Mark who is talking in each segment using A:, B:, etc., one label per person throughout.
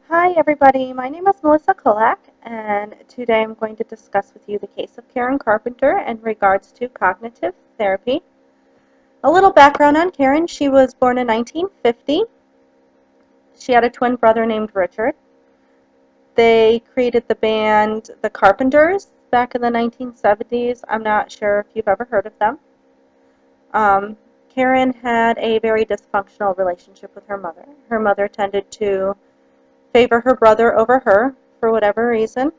A: Hi everybody, my name is Melissa Kolak, and today I'm going to discuss with you the case of Karen Carpenter in regards to cognitive therapy. A little background on Karen: she was born in 1950. She had a twin brother named Richard. They created the band The Carpenters back in the 1970s. I'm not sure if you've ever heard of them. Um, Karen had a very dysfunctional relationship with her mother. Her mother tended to favor her brother over her for whatever reason.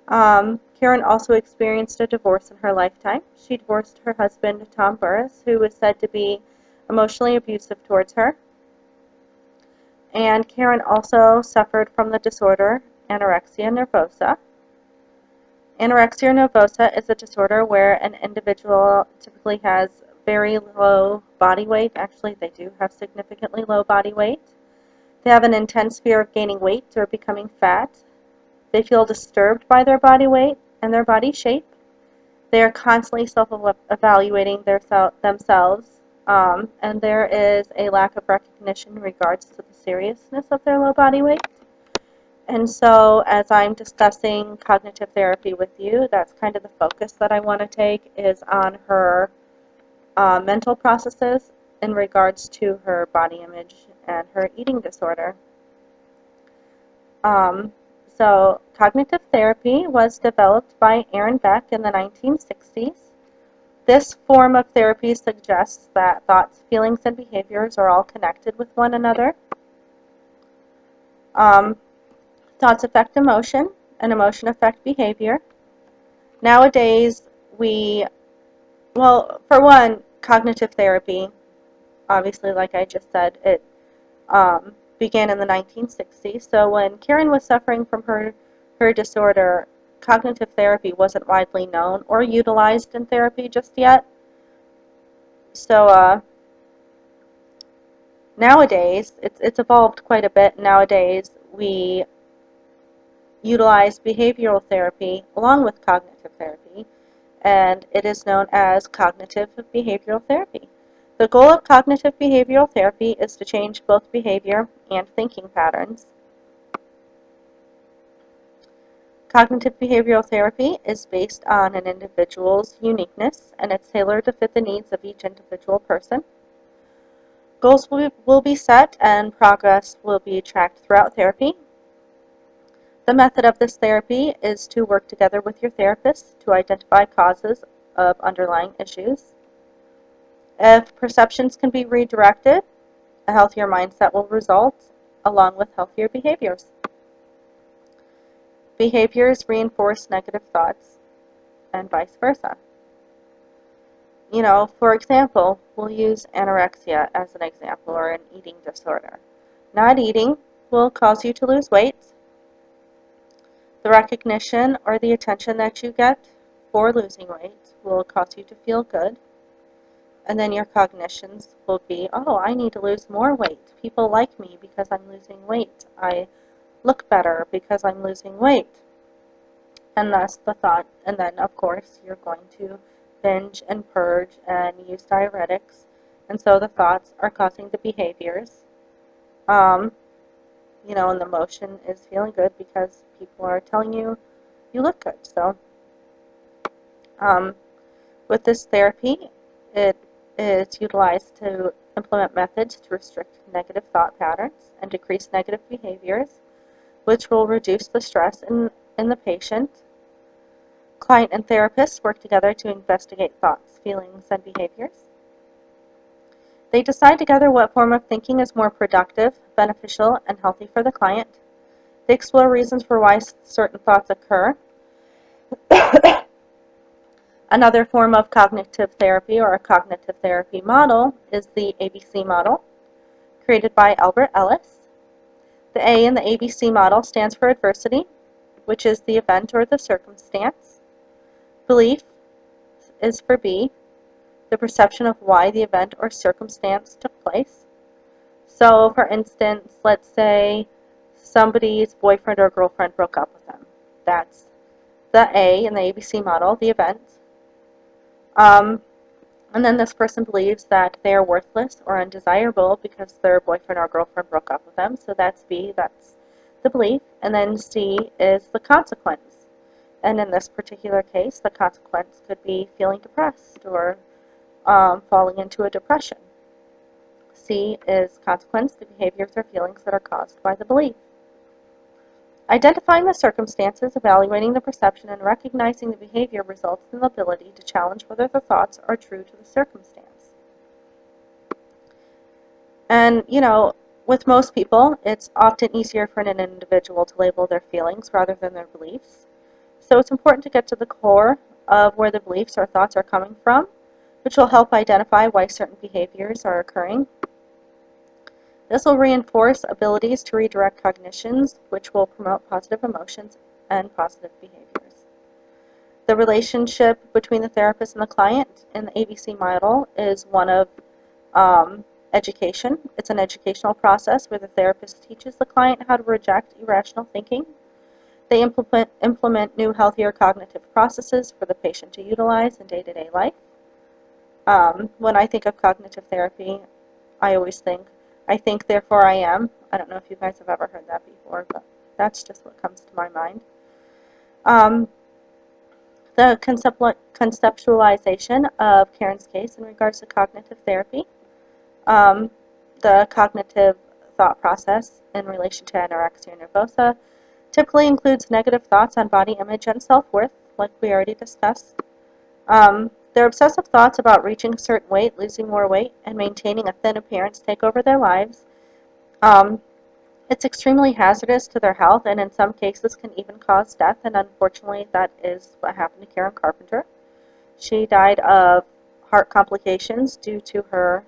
A: Karen also experienced a divorce in her lifetime. She divorced her husband, Tom Burris, who was said to be emotionally abusive towards her. And Karen also suffered from the disorder anorexia nervosa. Anorexia nervosa is a disorder where an individual typically has very low body weight. Actually, they do have significantly low body weight. They have an intense fear of gaining weight or becoming fat. They feel disturbed by their body weight and their body shape. They are constantly self-evaluating themselves, and there is a lack of recognition in regards to the seriousness of their low body weight. And so as I'm discussing cognitive therapy with you, that's kind of the focus that I want to take is on her mental processes in regards to her body image and her eating disorder. Um, so cognitive therapy was developed by Aaron Beck in the 1960s. This form of therapy suggests that thoughts, feelings, and behaviors are all connected with one another. Um, Thoughts affect emotion, and emotion affect behavior. Nowadays, for one, cognitive therapy, obviously, like I just said, it began in the 1960s. So when Karen was suffering from her disorder, cognitive therapy wasn't widely known or utilized in therapy just yet. So nowadays, it's evolved quite a bit. Nowadays, we utilize behavioral therapy along with cognitive therapy, and it is known as cognitive behavioral therapy. The goal of cognitive behavioral therapy is to change both behavior and thinking patterns. Cognitive behavioral therapy is based on an individual's uniqueness, and it's tailored to fit the needs of each individual person. Goals will be set and progress will be tracked throughout therapy. The method of this therapy is to work together with your therapist to identify causes of underlying issues. If perceptions can be redirected, a healthier mindset will result, along with healthier behaviors. Behaviors reinforce negative thoughts, and vice versa. For example, we'll use anorexia as an example, or an eating disorder. Not eating will cause you to lose weight. The recognition or the attention that you get for losing weight will cause you to feel good. And then your cognitions will be, oh, I need to lose more weight. People like me because I'm losing weight. I look better because I'm losing weight. And thus the thought, and then of course you're going to binge and purge and use diuretics. And so the thoughts are causing the behaviors. And the motion is feeling good because people are telling you you look good. So with this therapy, it is utilized to implement methods to restrict negative thought patterns and decrease negative behaviors, which will reduce the stress in the patient. Client and therapist work together to investigate thoughts, feelings, and behaviors. They decide together what form of thinking is more productive, beneficial, and healthy for the client. They explore reasons for why certain thoughts occur. Another form of cognitive therapy, or a cognitive therapy model, is the ABC model, created by Albert Ellis. The A in the ABC model stands for adversity, which is the event or the circumstance. Belief is for B, the perception of why the event or circumstance took place. So, for instance, let's say somebody's boyfriend or girlfriend broke up with them. That's the A in the ABC model, the event. And then this person believes that they are worthless or undesirable because their boyfriend or girlfriend broke up with them. So that's B, that's the belief, and then C is the consequence. And in this particular case, the consequence could be feeling depressed or falling into a depression. C is consequence, the behaviors or feelings that are caused by the belief. Identifying the circumstances, evaluating the perception, and recognizing the behavior results in the ability to challenge whether the thoughts are true to the circumstance. And, with most people, it's often easier for an individual to label their feelings rather than their beliefs. So it's important to get to the core of where the beliefs or thoughts are coming from, which will help identify why certain behaviors are occurring. This will reinforce abilities to redirect cognitions, which will promote positive emotions and positive behaviors. The relationship between the therapist and the client in the ABC model is one of education. It's an educational process where the therapist teaches the client how to reject irrational thinking. They implement new, healthier cognitive processes for the patient to utilize in day-to-day life. When I think of cognitive therapy, I always think, I think, therefore I am. I don't know if you guys have ever heard that before, but that's just what comes to my mind. The conceptualization of Karen's case in regards to cognitive therapy, the cognitive thought process in relation to anorexia nervosa typically includes negative thoughts on body image and self-worth, like we already discussed. Their obsessive thoughts about reaching a certain weight, losing more weight, and maintaining a thin appearance take over their lives. It's extremely hazardous to their health, and in some cases can even cause death, and unfortunately that is what happened to Karen Carpenter. She died of heart complications due to her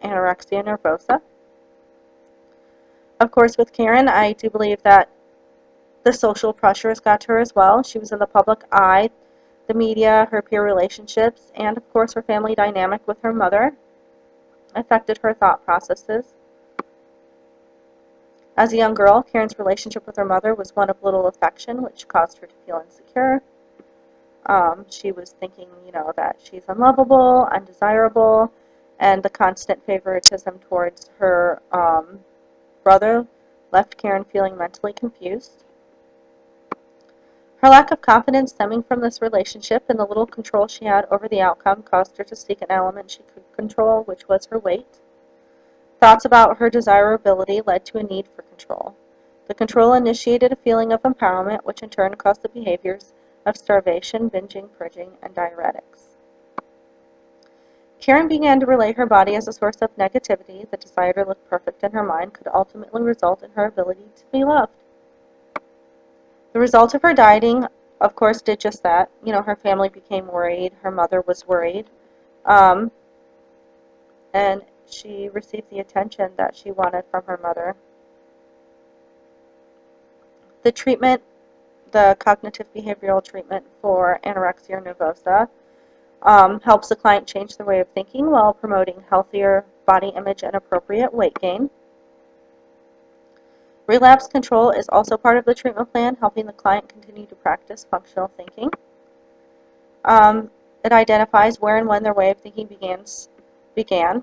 A: anorexia nervosa. Of course, with Karen, I do believe that the social pressures got to her as well. She was in the public eye, the media, her peer relationships, and of course her family dynamic with her mother affected her thought processes. As a young girl, Karen's relationship with her mother was one of little affection, which caused her to feel insecure. She was thinking, that she's unlovable, undesirable, and the constant favoritism towards her brother left Karen feeling mentally confused. Her lack of confidence stemming from this relationship and the little control she had over the outcome caused her to seek an element she could control, which was her weight. Thoughts about her desirability led to a need for control. The control initiated a feeling of empowerment, which in turn caused the behaviors of starvation, binging, purging, and diuretics. Karen began to relate her body as a source of negativity. The desire to look perfect in her mind could ultimately result in her ability to be loved. The result of her dieting, of course, did just that. Her family became worried. Her mother was worried. And she received the attention that she wanted from her mother. The treatment, the cognitive behavioral treatment for anorexia nervosa, helps the client change their way of thinking while promoting healthier body image and appropriate weight gain. Relapse control is also part of the treatment plan, helping the client continue to practice functional thinking. It identifies where and when their way of thinking began,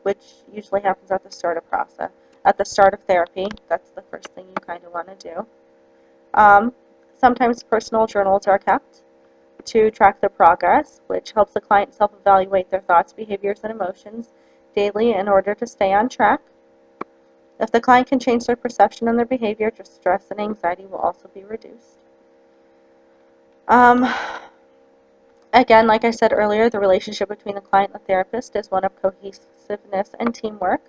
A: which usually happens at the start of process. At the start of therapy, that's the first thing you kind of want to do. Sometimes personal journals are kept to track their progress, which helps the client self-evaluate their thoughts, behaviors, and emotions daily in order to stay on track. If the client can change their perception and their behavior, stress and anxiety will also be reduced. Again, like I said earlier, the relationship between the client and the therapist is one of cohesiveness and teamwork.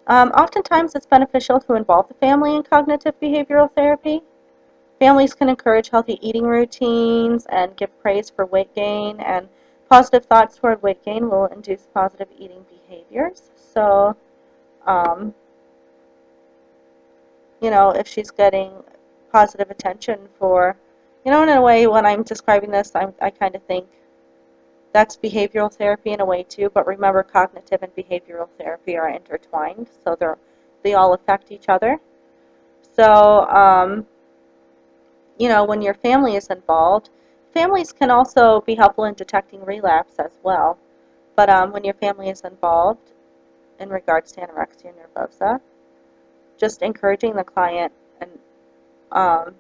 A: Oftentimes, it's beneficial to involve the family in cognitive behavioral therapy. Families can encourage healthy eating routines and give praise for weight gain, and positive thoughts toward weight gain will induce positive eating behaviors. So, if she's getting positive attention for, in a way, when I'm describing this, I kind of think that's behavioral therapy in a way too, but remember, cognitive and behavioral therapy are intertwined, so they all affect each other. So, when your family is involved, families can also be helpful in detecting relapse as well. But when your family is involved in regards to anorexia nervosa, just encouraging the client and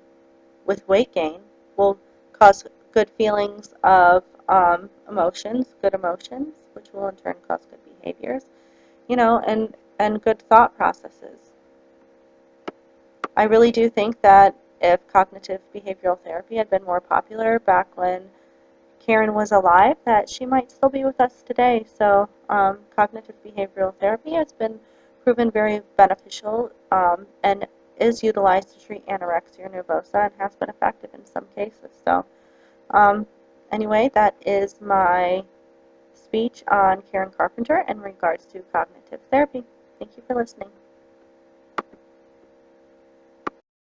A: with weight gain will cause good feelings of good emotions, which will in turn cause good behaviors, and good thought processes. I really do think that if cognitive behavioral therapy had been more popular back when Karen was alive, that she might still be with us today. So cognitive behavioral therapy has been proven very beneficial and is utilized to treat anorexia nervosa and has been effective in some cases. So anyway, that is my speech on Karen Carpenter in regards to cognitive therapy. Thank you for listening.